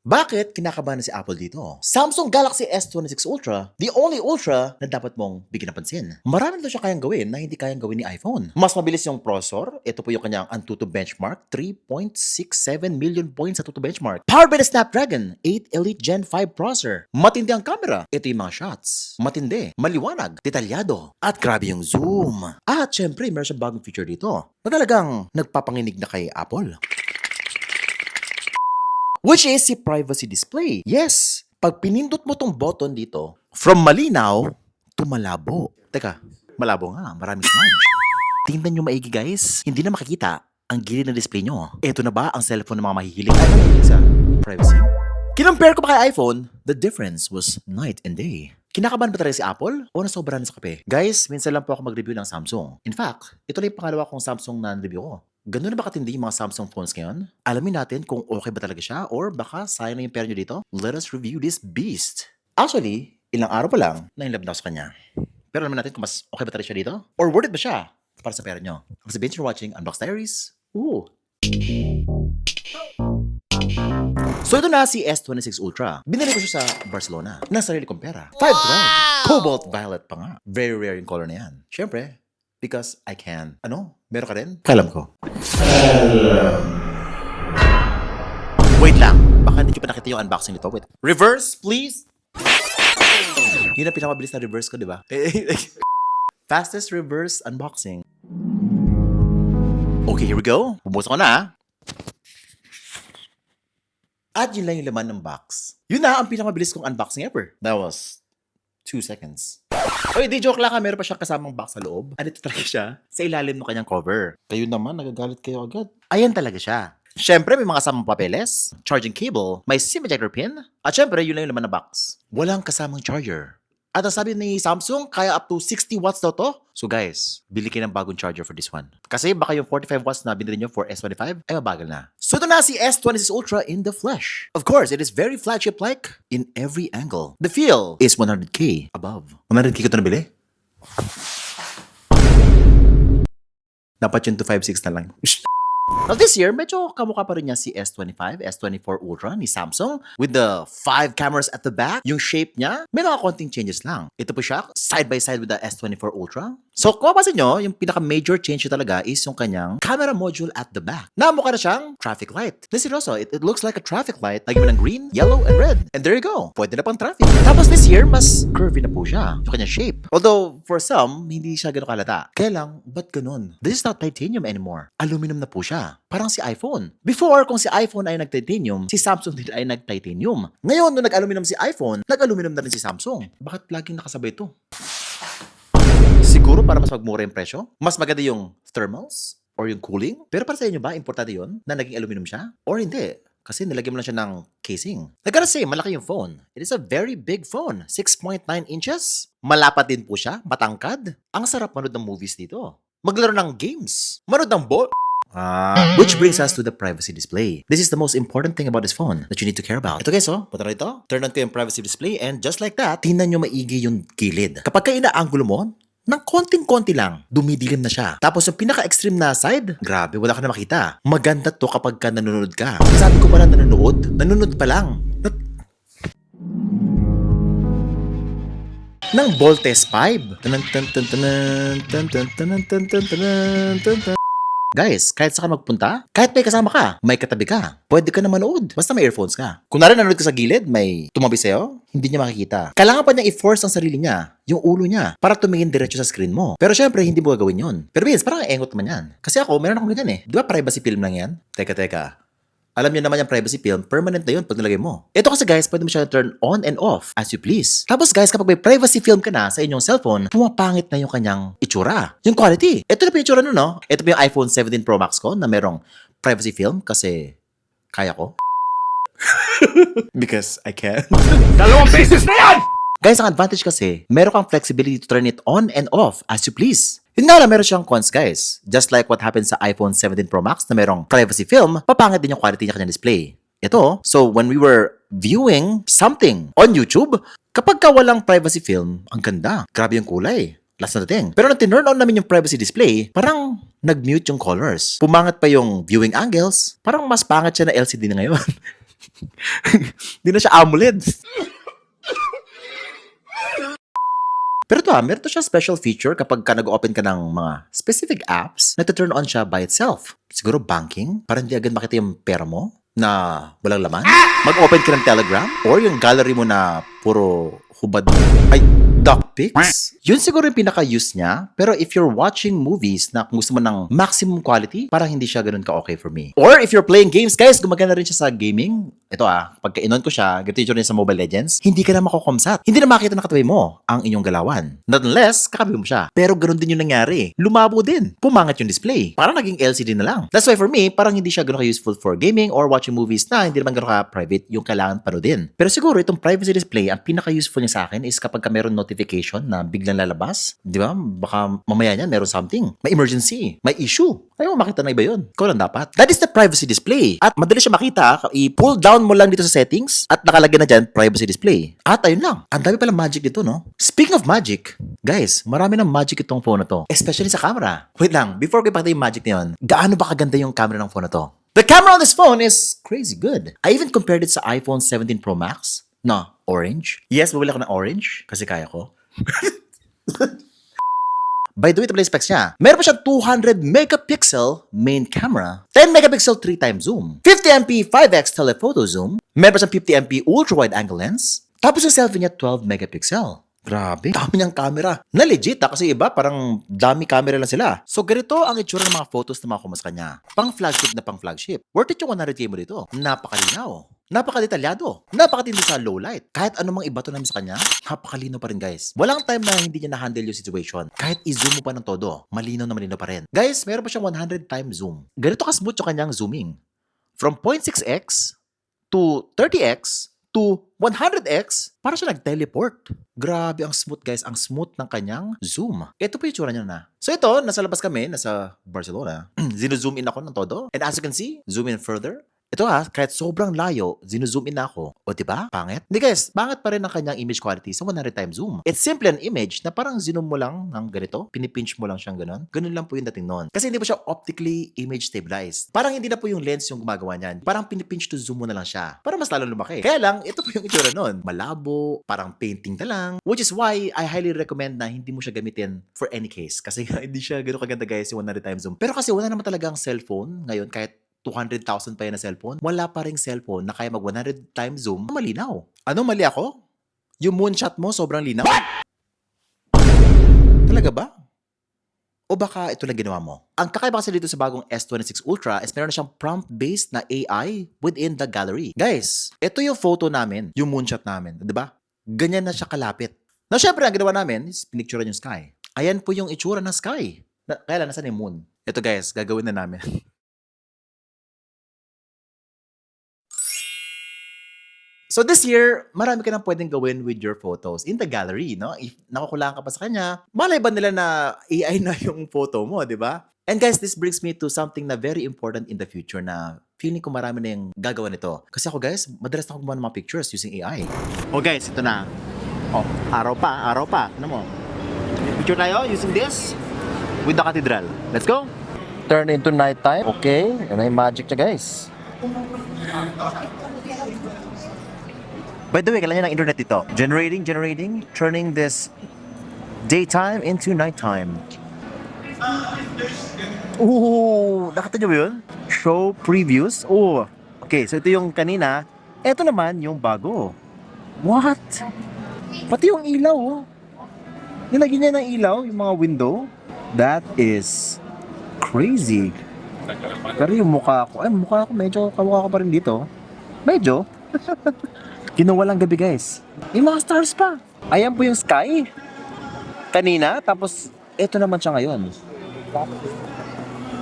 Bakit kinakabahan na si Apple dito? Samsung Galaxy S26 Ultra, the only Ultra na dapat mong bigyan ng pansin. Marami na siya kayang gawin na hindi kayang gawin ni iPhone. Mas mabilis yung processor. Ito po yung kanyang Antutu benchmark. 3.67 million points sa Antutu benchmark. Powered by the Snapdragon 8 Elite Gen 5 processor. Matindi ang camera. Ito yung mga shots. Matindi, maliwanag, detalyado, at grabe yung zoom. At syempre, meron siyang bagong feature dito na talagang nagpapanginig na kay Apple. Which is si privacy display. Yes, pag pinindot mo tong button dito, from malinaw to malabo. Teka, malabo nga, maraming smudge. Tingnan nyo maigi guys, hindi na makikita ang gilid ng display nyo. Ito na ba ang cellphone ng mga mahihilig? Ano mahihilig sa privacy? Kinumpare ko pa kay iPhone, the difference was night and day. Kinakabahan ba talaga si Apple o nasobrahan sa kape? Guys, minsan lang po ako mag-review ng Samsung. In fact, ito na yung pangalawa kong Samsung na review ko. Ganun na ba katindi yung mga Samsung phones ngayon? Alamin natin kung okay ba talaga siya or baka sayang na yung pera nyo dito. Let us review this beast. Actually, ilang araw pa lang, na-inlove na ako sa kanya. Pero alamin natin kung mas okay ba talaga siya dito? Or worth it ba siya para sa pera nyo? Ako si Vince, you're watching Unbox Diaries. Ooh. So ito na si S26 Ultra. Binili ko siya sa Barcelona. Nasa sarili kong pera. 512. Cobalt violet pa nga. Very rare yung color na yan. Siyempre, because I can. Ano? Meron ka rin? Kailam ko. Wait lang. Baka hindi nyo pa nakita yung unboxing nito. Wait. Reverse, please. Yun ang pinakamabilis na reverse ko, di ba? Fastest reverse unboxing. Okay, here we go. Bubuksan ko na. At yun lang yung laman ng box. Yun na ang pinakamabilis kong unboxing ever. That was 2 seconds. Oy, di joke lang ha. Meron pa siyang kasamang box sa loob. At ito talaga siya sa ilalim ng kanyang cover. Kayo naman, nagagalit kayo agad. Ayan talaga siya. Siyempre, may mga kasamang papeles, charging cable, may SIM ejector pin, at siyempre, yun lang yung laman ng box. Walang kasamang charger. At ang sabi ni Samsung, kaya up to 60 watts daw to. So guys, bili kayo ng bagong charger for this one. Kasi baka yung 45 watts na binili nyo for S25, ay mabagal na. So ito na si S26 Ultra in the flesh. Of course, it is very flagship-like in every angle. The feel is 100K above. 100K ko ito nabili? Dapat yung 256 na lang. Now this year, medyo kamukha pa rin niya si S25, S24 Ultra ni Samsung with the 5 cameras at the back. Yung shape niya, may mga konting changes lang. Ito po siya, side by side with the S24 Ultra. So kung mapapansin nyo, yung pinaka-major change niya talaga is yung kanyang camera module at the back. Na mukha na siyang traffic light. Na seryoso, it looks like a traffic light. Lagyan mo ng green, yellow, and red. And there you go. Pwede na pang traffic. Tapos this year, mas curvy na po siya. Yung kanyang shape. Although, for some, hindi siya gano'ng kalata. Kaya lang, ba't ganun? This is not titanium anymore. Aluminum na po siya. Parang si iPhone. Before, kung si iPhone ay nag-titanium, si Samsung din ay nag-titanium. Ngayon, nung nag-aluminum si iPhone, nag-aluminum na rin si Samsung. Bakit laging nakasabay ito? Siguro para mas magmura yung presyo? Mas maganda yung thermals? Or yung cooling? Pero para sa inyo ba, importante yun na naging aluminum siya? Or hindi? Kasi nilagyan mo lang siya ng casing. I gotta say, malaki yung phone. It is a very big phone. 6.9 inches. Malapad din po siya. Matangkad. Ang sarap manood ng movies dito. Maglaro ng games. Manood ng which brings us to the privacy display. This is the most important thing about this phone that you need to care about. Ito guys, punta na ito. Turn on ko yung privacy display and just like that, tingnan nyo maigi yung gilid. Kapag ina-angulo mo, ng konting-konti lang, dumidilim na siya. Tapos yung pinaka-extreme na side, grabe, wala ka na makita. Maganda to kapag ka nanonood ka. Sabi ko pala nanonood pa lang. Ng Voltes 5. Guys, kahit saan ka magpunta, kahit may kasama ka, may katabi ka, pwede ka na manood. Basta may earphones ka. Kung nanonood ka sa gilid, may tumabi sa'yo, hindi niya makikita. Kailangan pa niya i-force ang sarili niya, yung ulo niya, para tumingin diretso sa screen mo. Pero syempre, hindi mo gagawin yun. Pero Vince, parang engot naman yan. Kasi ako, meron akong ganyan eh. Di ba privacy film lang yan? Teka. Alam niyo naman yung privacy film, permanent na yun pag nilagay mo. Ito kasi guys, pwede mo siya turn on and off as you please. Tapos guys, kapag may privacy film ka na sa inyong cellphone, pumapangit na yung kanyang itsura. Yung quality. Ito na po yung itsura nun, no? Ito po yung iPhone 17 Pro Max ko na merong privacy film kasi kaya ko. Because I can. Dalawang beses na yan! Guys, ang advantage kasi, meron kang flexibility to turn it on and off as you please. Yun nga lang, meron siyang cons guys. Just like what happened sa iPhone 17 Pro Max na merong privacy film, papangit din yung quality niya kanyang display. Ito, so when we were viewing something on YouTube, kapag ka walang privacy film, ang ganda. Grabe yung kulay. Last na dating. Pero nung tinurn on namin yung privacy display, parang nag-mute yung colors. Pumangat pa yung viewing angles. Parang mas pangit siya na LCD na ngayon. Hindi na siya AMOLED. Pero ito meron to siya special feature kapag ka nag-open ka ng mga specific apps, nagta-turn on siya by itself. Siguro banking, para hindi agad makita yung pera mo na walang laman. Mag-open ka ng Telegram or yung gallery mo na puro hubad mo. Ay, duck pics? Yun siguro yung pinaka-use niya. Pero if you're watching movies na kung gusto mo ng maximum quality, parang hindi siya ganun ka-okay for me. Or if you're playing games, guys, gumagana rin siya sa gaming. Ito pagka inon ko siya, ganito yung sa Mobile Legends, hindi ka na makukomsat. Hindi na makita na katabi mo ang inyong galawan. Not unless, kakabi mo siya. Pero ganun din yung nangyari. Lumabo din. Pumangat yung display. Parang naging LCD na lang. That's why for me, parang hindi siya ganun ka-useful for gaming or watching movies na hindi naman ganun ka-private yung kailangan panoodin. Pero siguro itong privacy display, ang pinaka-useful niya sa akin is kapag ka meron notification na biglang lalabas. Di ba? Baka mamaya niyan meron something. May emergency. May issue. Ayaw mo makita na iba yun. Ikaw lang dapat. That is the privacy display. At madali siya makita. I-pull down mo lang dito sa settings at nakalagay na dyan, privacy display. At ayun lang. Ang dami pala magic dito, no? Speaking of magic, guys, marami ng magic itong phone na to. Especially sa camera. Wait lang, before ko ipakita yung magic na yun, gaano ba kaganda yung camera ng phone na to? The camera on this phone is crazy good. I even compared it sa iPhone 17 Pro Max. No, orange. Yes, bumili ako ng orange kasi kaya ko. By the way, ito pala yung specs niya. Meron pa siyang 200 megapixel main camera, 10 megapixel 3x zoom, 50MP 5x telephoto zoom, meron pa siyang 50MP ultra-wide angle lens, tapos yung selfie niya 12 megapixel. Grabe, dami niyang camera. Na legit kasi iba parang dami camera lang sila. So ganito ang itsura ng mga photos na mga kumas kanya. Pang flagship na pang flagship. Worth it yung 100K mo dito. Napakalinaw. Napakadetalyado. Napakatindi sa low light. Kahit anumang ibato namin sa kanya, napakalino pa rin guys. Walang time na hindi niya na-handle yung situation. Kahit i-zoom mo pa ng todo, malinaw na malinaw pa rin. Guys, meron pa siyang 100 times zoom. Ganito ka-smooth yung kanyang zooming. From 0.6x to 30x to 100x, para siya nag-teleport. Grabe ang smooth guys, ang smooth ng kanyang zoom. Ito po yung tsura niya na. So ito, nasa labas kami, nasa Barcelona. Zino-zoom in ako ng todo. And as you can see, zoom in further. Ito kahit sobrang layo, zino-zoom in ako. O diba? Pangit? Hindi guys, pangit pa rin ang kanyang image quality sa 100 times zoom. It's simply an image na parang zoom mo lang ng ganito, pinipinch mo lang siyang ganun. Ganun lang po yung dating noon. Kasi hindi po siya optically image stabilized. Parang hindi na po yung lens yung gumagawa niyan. Parang pinipinch to zoom mo na lang siya. Para mas lalo lumaki. Kaya lang, ito po yung itsura noon. Malabo, parang painting na lang. Which is why I highly recommend na hindi mo siya gamitin for any case. Kasi hindi siya ganun kaganda guys yung 100 times zoom. Pero kasi wala naman talagang cellphone ngayon kahit 200,000 pa yan na cellphone, wala pa ring cellphone na kaya mag 100 times zoom na malinaw. Ano mali ako? Yung moonshot mo sobrang linaw? Talaga ba? O baka ito lang ginawa mo? Ang kakaiba kasi dito sa bagong S26 Ultra is meron na siyang prompt-based na AI within the gallery. Guys, ito yung photo namin, yung moonshot namin, di ba? Ganyan na siya kalapit. Na syempre, ang ginawa namin is pinicture yung sky. Ayan po yung itsura ng sky. Kaya lang, nasan yung moon? Ito guys, gagawin na namin. So this year, marami ka nang pwedeng gawin with your photos in the gallery, no? If nakukulangan ka pa sa kanya, malay ba nila na AI na yung photo mo, di ba? And guys, this brings me to something na very important in the future na feeling ko marami na yung gagawa nito. Kasi ako guys, madalas na ako gumawa ng mga pictures using AI. Oh guys, ito na. Oh, araw pa. Ano mo? Picture tayo using this with the cathedral. Let's go! Turn into nighttime. Okay, yan na yung magic niya guys. By the way, kailangan ng internet dito. Generating, turning this daytime into nighttime. Ooh, nakita nyo ba yun? Show previews. Oh, okay, so ito yung kanina. Ito naman yung bago. What? Pati yung ilaw, oh. Nilagyan niya ng ilaw, yung mga window. That is crazy. Pero yung mukha ko, medyo kamukha ko pa rin dito. Medyo. Ginawa lang gabi guys. Yung mga stars pa. Ayan po yung sky. Kanina, tapos ito naman siya ngayon.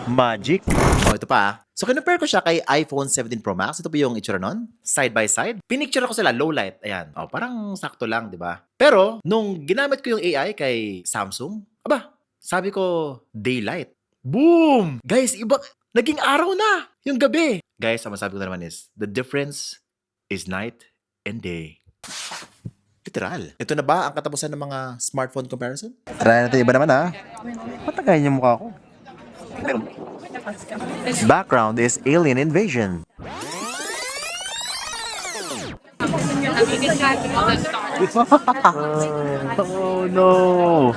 Magic. Oh, ito pa. So, kinupare ko siya kay iPhone 17 Pro Max. Ito po yung itsura nun. Side by side. Pinicture ako sila, low light. Ayan. Oh, parang sakto lang, di ba? Pero, nung ginamit ko yung AI kay Samsung, sabi ko, daylight. Boom! Guys, iba, naging araw na. Yung gabi. Guys, ang masabi ko na naman is, the difference is night and day. Literal. Ito na ba ang katapusan ng mga smartphone comparison? Try natin iba naman Patagayin yung mukha ko. Background is alien invasion. Oh no!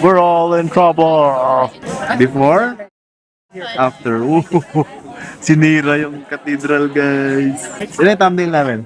We're all in trouble! Before? After. Ooh, sinira yung cathedral, guys. Yun yung thumbnail namin.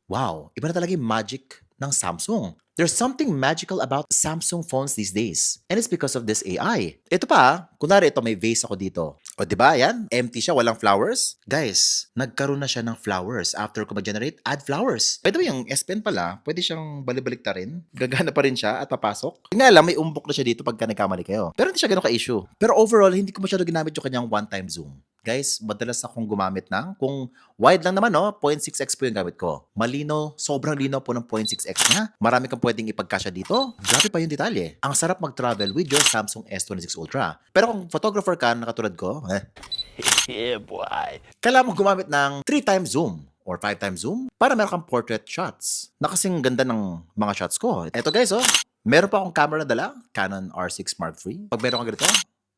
Wow, iba na talaga yung magic ng Samsung. There's something magical about Samsung phones these days. And it's because of this AI. Ito pa, kunwari ito may vase ako dito. O di ba yan? Empty siya, walang flowers. Guys, nagkaroon na siya ng flowers. After ko mag-generate, add flowers. By the way, yung S Pen pala, pwede siyang balibalik ta rin. Gagana pa rin siya at papasok. Yung nga lang, may umbok na siya dito pagka nagkamali kayo. Pero hindi siya ganun ka-issue. Pero overall, hindi ko masyado ginamit yung kanyang one-time zoom. Guys, madalas akong gumamit ng, kung wide lang naman, no, 0.6x po yung gamit ko. Malino, sobrang linaw po ng 0.6x niya. Marami kang pwedeng ipagkasya dito. Grabe pa yung detalye. Ang sarap mag-travel with your Samsung S26 Ultra. Pero kung photographer ka na katulad ko, Yeah, boy. kailangan mo gumamit ng 3 times zoom or 5 times zoom para meron kang portrait shots. Na kasing ganda ng mga shots ko. Eto guys, oh, meron pa akong camera na dala, Canon R6 Mark III. Pag meron kang ganito,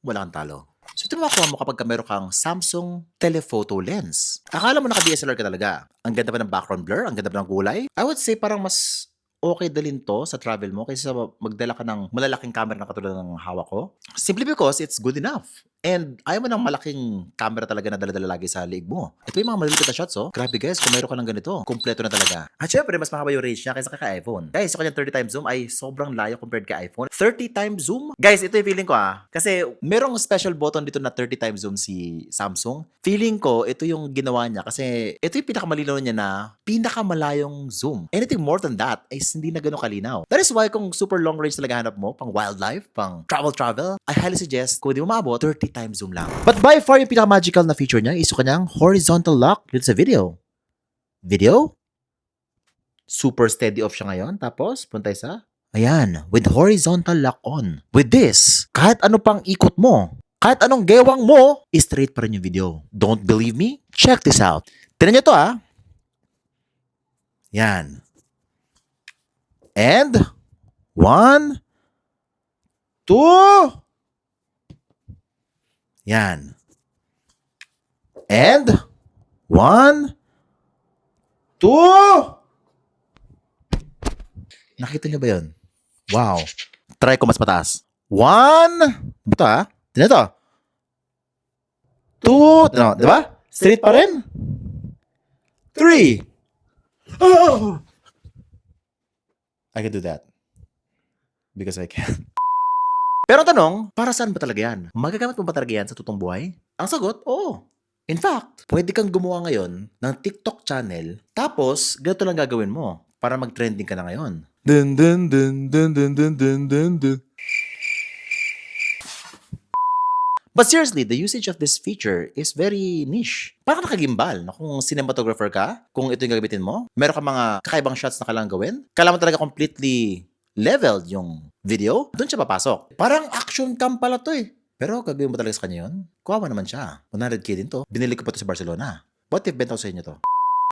wala kang talo. So ito makuha mo kapag meron kang Samsung telephoto lens. Akala mo naka-DSLR ka talaga. Ang ganda pa ng background blur, ang ganda pa ng kulay. I would say parang mas okay dalhin to sa travel mo kaysa magdala ka ng malalaking camera na katulad ng hawak ko. Simply because it's good enough. And ayaw mo ng malaking camera talaga na dala-dala lagi sa liig mo. Ito yung mga maliliit na shots, oh. Grabe guys, kung meron ka ng ganito, kumpleto na talaga. At syempre, mas mahaba yung range niya kaysa kay iPhone. Guys, yung kanyang 30 times zoom ay sobrang layo compared kay iPhone. 30 times zoom? Guys, ito yung feeling ko Kasi merong special button dito na 30 times zoom si Samsung. Feeling ko, ito yung ginawa niya kasi ito yung pinakamalinaw niya na pinakamalayong zoom. Anything more than that ay hindi na gano'ng kalinaw. That is why kung super long range talaga hanap mo, pang wildlife, pang travel, I highly suggest kung di mo maabot, 30 times zoom lang. But by far, yung pinaka-magical na feature niya is yung kanyang horizontal lock dito sa video. Video? Super steady off siya ngayon. Tapos, puntay sa... Ayan, with horizontal lock on. With this, kahit ano pang ikot mo, kahit anong gewang mo, straight pa rin yung video. Don't believe me? Check this out. Tignan nyo to Yan. And, 1, 2, yan. And, 1, 2. Nakita nyo ba yun? Wow. Try ko mas mataas. 1. Ito Tignan to. 2. No, di ba? Straight pa rin. 3. Oh! I can do that. Because I can. Pero ang tanong, para saan ba talaga yan? Magagamit mo ba talaga yan sa totoong buhay? Ang sagot, oo. In fact, pwede kang gumawa ngayon ng TikTok channel, tapos ganito lang gagawin mo para mag-trending ka na ngayon. Dun dun dun dun dun dun dun dun dun. But seriously, the usage of this feature is very niche. Parang nakagimbal na kung cinematographer ka, kung ito yung gagamitin mo, meron ka mga kakaibang shots na kailangan gawin, kailangan mo talaga completely leveled yung video, doon siya papasok. Parang action cam pala to Pero gagawin mo talaga sa kanya yun? Kuwawa naman siya. 100k din to. Binili ko pa to sa Barcelona. What if benta ko sa inyo to?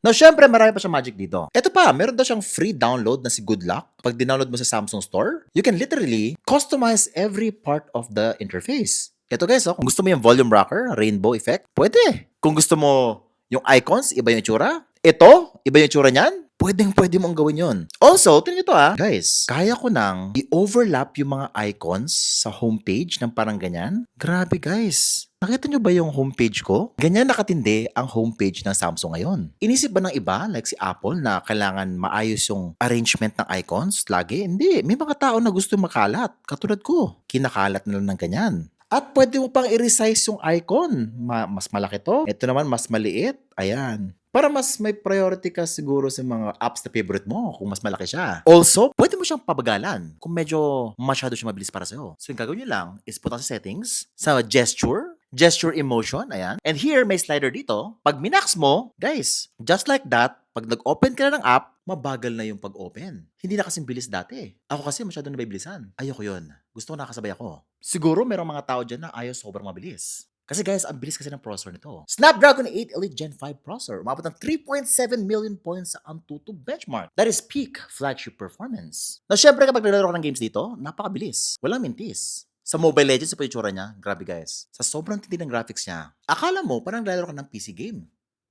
Now, syempre, marami pa siyang magic dito. Ito pa, meron daw siyang free download na si Good Luck. Pag dinownload mo sa Samsung Store, you can literally customize every part of the interface. Ito guys, kung gusto mo yung volume rocker, rainbow effect, pwede. Kung gusto mo yung icons, iba yung itsura. Ito, iba yung itsura niyan. Pwede mong gawin yun. Also, tingnan nyo to guys, kaya ko nang i-overlap yung mga icons sa homepage ng parang ganyan. Grabe guys. Nakita nyo ba yung homepage ko? Ganyan nakatindi ang homepage ng Samsung ngayon. Inisip ba ng iba, like si Apple, na kailangan maayos yung arrangement ng icons lagi? Hindi. May mga tao na gusto makalat. Katulad ko. Kinakalat na lang ng ganyan. At pwede mo pang i-resize yung icon. Mas malaki to. Ito naman, mas maliit. Ayan. Para mas may priority ka siguro sa mga apps na favorite mo kung mas malaki siya. Also, pwede mo siyang pabagalan kung medyo masyado siya mabilis para sa'yo. So yung gagawin nyo lang is punta sa settings, sa gesture emotion, ayan. And here, may slider dito. Pag minax mo, guys, just like that, pag nag-open ka na ng app, mabagal na yung pag-open. Hindi na kasing bilis dati. Ako kasi masyado nabibilisan. Ayoko yun. Gusto ko nakasabay ako. Siguro merong mga tao dyan na ayaw sobrang mabilis. Kasi guys, ang bilis kasi ng processor nito. Snapdragon 8 Elite Gen 5 processor. Umabot ng 3.7 million points sa Antutu benchmark. That is peak flagship performance. Now, syempre kapag naglalaro ka ng games dito, napakabilis. Walang mintis. Sa Mobile Legends, sa itsura niya, grabe guys. Sa sobrang tindi ng graphics niya, akala mo parang naglalaro ka ng PC game.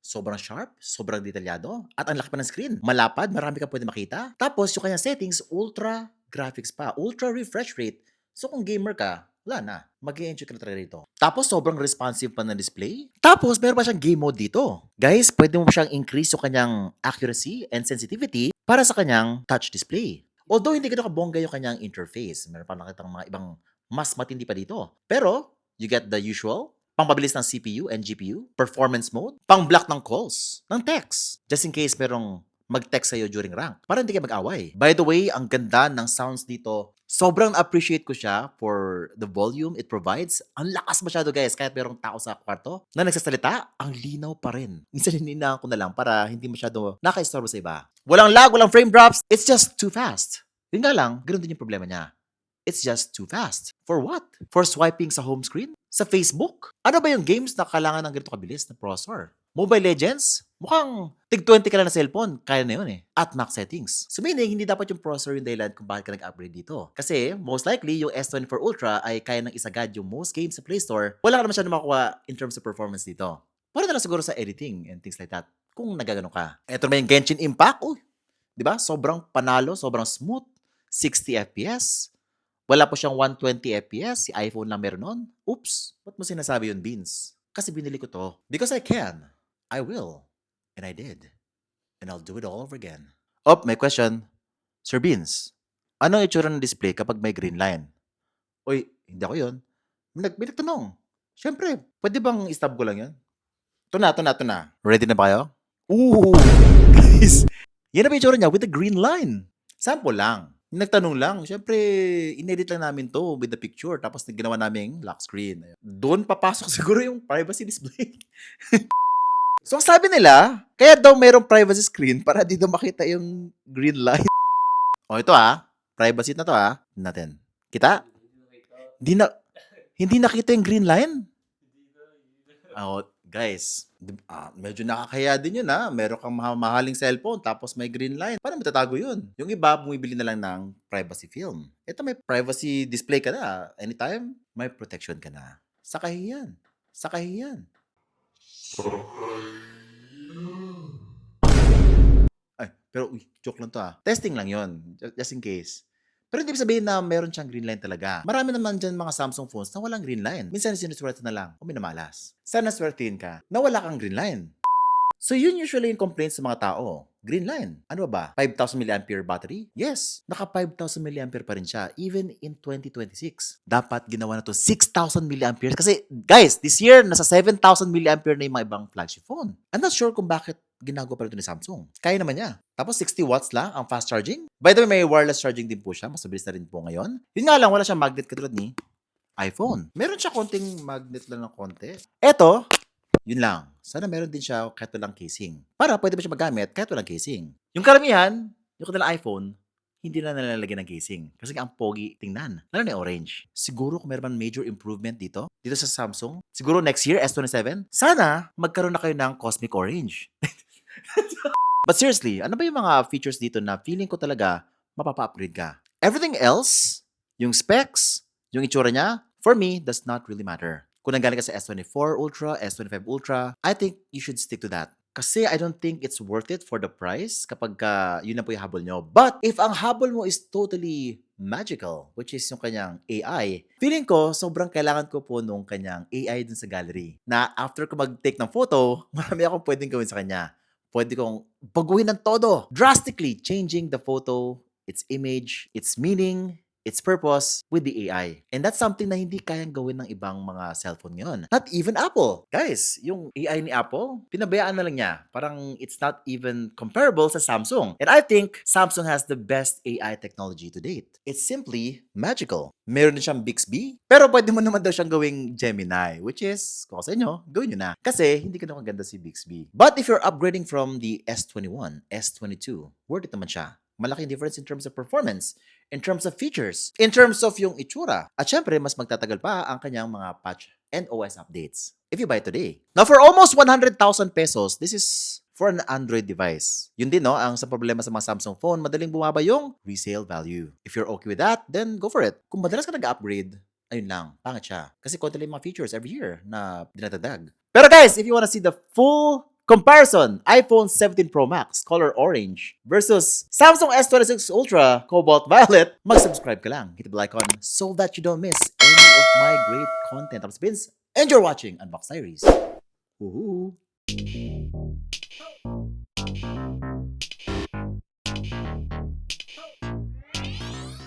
Sobrang sharp, sobrang detalyado, at ang laki pa ng screen. Malapad, marami ka pwede makita. Tapos yung kanyang settings, ultra graphics pa, ultra refresh rate. So kung gamer ka, wala na. Mag-i-enjoy ka na talaga dito. Tapos sobrang responsive pa ng display. Tapos meron pa siyang game mode dito. Guys, pwede mo siyang increase yung kanyang accuracy and sensitivity para sa kanyang touch display. Although hindi ganun kabongga yung kanyang interface. Meron pa nakitang mga ibang mas matindi pa dito. Pero, you get the usual. Pangpabilis ng CPU and GPU, performance mode, pang-block ng calls, ng text, just in case merong mag-text sa'yo during rank, para hindi kayo mag-away. By the way, ang ganda ng sounds dito. Sobrang appreciate ko siya for the volume it provides. Ang lakas masyado guys, kahit merong tao sa kwarto na nagsasalita, ang linaw pa rin. Minsan hininaan ko na lang para hindi masyado nakaistorbo sa iba. Walang lag, walang frame drops, it's just too fast. Yun nga lang, ganoon din yung problema niya. It's just too fast. For what? For swiping sa home screen? Sa Facebook? Ano ba yung games na kailangan ng ganito kabilis na processor? Mobile Legends? Mukhang tig-20 ka lang na cellphone. Kaya na yun eh. At max settings. So meaning, hindi dapat yung processor yung dahilan kung bakit ka nag-upgrade dito. Kasi, most likely, yung S24 Ultra ay kaya nang isagad yung most games sa Play Store. Wala ka naman siya na makuha in terms of performance dito. Para na lang siguro sa editing and things like that. Kung nagagano ka. Eto naman yung Genshin Impact. Di ba? Sobrang panalo, sobrang smooth. 60 FPS. Wala po siyang 120 FPS, si iPhone lang meron nun. Oops, ba't mo sinasabi yun, Beans? Kasi binili ko to. Because I can. I will. And I did. And I'll do it all over again. Oh, may question. Sir Beans, ano ang itsura ng display kapag may green line? Uy, hindi ako yun. May nagtanong. Siyempre, pwede bang istab ko lang yun? Ito na. Ready na ba kayo? Ooh, guys. Yan na ba itsura niya with the green line? Sample lang. Nagtanong lang, syempre, inedit lang namin to with the picture, tapos ginawa namin lock screen. Doon papasok siguro yung privacy display. So, ang sabi nila, kaya daw mayroong privacy screen para di daw makita yung green line. O, ito privacy na to natin. Kita? Hindi nakita yung green line? Oh, guys, medyo nakakaya din yun Meron kang mahaling cellphone tapos may green line. Paano matatago yun? Yung iba, bumibili na lang ng privacy film. Ito may privacy display ka na. Anytime, may protection ka na. Sa kahiyan. Ay, pero joke lang to Testing lang yon, just in case. Pero hindi sabihin na meron siyang green line talaga. Marami naman dyan mga Samsung phones na walang green line. Minsan sinuswerte na lang o minamalas. Sana swertihin ka na wala kang green line. So yun usually yung complaints sa mga tao. Green line. Ano ba? 5,000 mAh battery? Yes. Naka 5,000 mAh pa rin siya even in 2026. Dapat ginawa na to 6,000 mAh kasi guys, this year nasa 7,000 mAh na yung mga ibang flagship phone. I'm not sure kung bakit ginagawa pa rin ito ni Samsung. Kaya naman niya. Tapos 60 watts lang ang fast charging. By the way, may wireless charging din po siya. Mas mabilis na rin po ngayon. Yun nga lang, wala siyang magnet katulad ni iPhone. Meron siya konting magnet lang ng konti. Eto, yun lang. Sana meron din siya kahit walang casing. Para pwede ba siya magamit kahit walang casing. Yung karamihan, yung kanilang iPhone, hindi na nalalagyan ng casing. Kasi ang pogi tingnan. Lalo na orange. Siguro kung meron man major improvement dito sa Samsung, siguro next year, S27, sana magkaroon na kayo ng cosmic orange. But seriously, ano ba yung mga features dito na feeling ko talaga mapapa-upgrade ka? Everything else, yung specs, yung itsura niya, for me, does not really matter. Kung nanggaling ka sa S24 Ultra, S25 Ultra, I think you should stick to that. Kasi I don't think it's worth it for the price kapag yun na po yung habol nyo. But if ang habol mo is totally magical, which is yung kanyang AI, feeling ko sobrang kailangan ko po nung kanyang AI dun sa gallery. Na after ko mag-take ng photo, marami akong pwedeng gawin sa kanya. Pwede kong baguhin ng todo. Drastically changing the photo, its image, its meaning, its purpose with the AI. And that's something na hindi kayang gawin ng ibang mga cellphone ngayon. Not even Apple. Guys, yung AI ni Apple, pinabayaan na lang niya. Parang it's not even comparable sa Samsung. And I think Samsung has the best AI technology to date. It's simply magical. Meron din siyang Bixby, pero pwede mo naman daw siyang gawing Gemini, which is, kung sa inyo, gawin nyo na. Kasi, hindi ka na maganda si Bixby. But if you're upgrading from the S21, S22, worth it naman siya. Malaking difference in terms of performance, in terms of features, in terms of yung itsura. At syempre, mas magtatagal pa ang kanyang mga patch and OS updates if you buy today. Now, for almost 100,000 pesos, this is for an Android device. Yun din, ang sa problema sa mga Samsung phone, madaling bumaba yung resale value. If you're okay with that, then go for it. Kung madalas ka nag-upgrade, ayun lang, pangit siya. Kasi konti lang yung mga features every year na dinadadag. Pero guys, if you wanna see the full Comparison, iPhone 17 Pro Max, color orange versus Samsung S26 Ultra, cobalt violet. Mag-subscribe ka lang, hit the bell icon so that you don't miss any of my great content. Tapos Vince, enjoy watching Unbox Diaries. Woohoo!